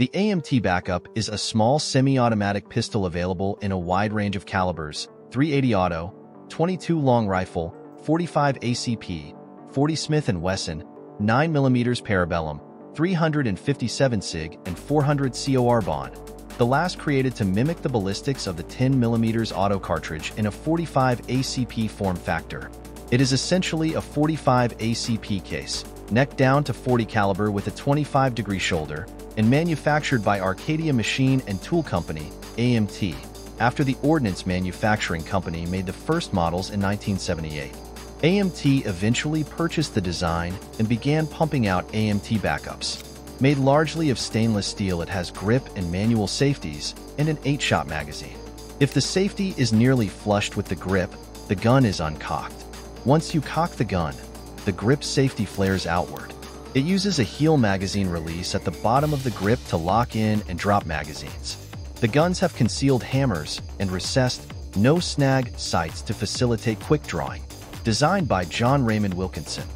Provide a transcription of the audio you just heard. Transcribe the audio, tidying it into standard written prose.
The AMT Backup is a small semi-automatic pistol available in a wide range of calibers: .380 auto, 22 long rifle, 45 ACP, 40 Smith & Wesson, 9mm Parabellum, 357 SIG, and 400 COR-BON. The last created to mimic the ballistics of the 10mm auto cartridge in a 45 ACP form factor. It is essentially a 45 ACP case, neck down to 40 caliber with a 25-degree shoulder, and manufactured by Arcadia Machine Tool Company, AMT, after the Ordnance Manufacturing Company made the first models in 1978. AMT eventually purchased the design and began pumping out AMT Backups. Made largely of stainless steel, it has grip and manual safeties and an 8-shot magazine. If the safety is nearly flushed with the grip, the gun is uncocked. Once you cock the gun, the grip safety flares outward. It uses a heel magazine release at the bottom of the grip to lock in and drop magazines. The guns have concealed hammers and recessed, no-snag sights to facilitate quick drawing. Designed by John Raymond Wilkinson.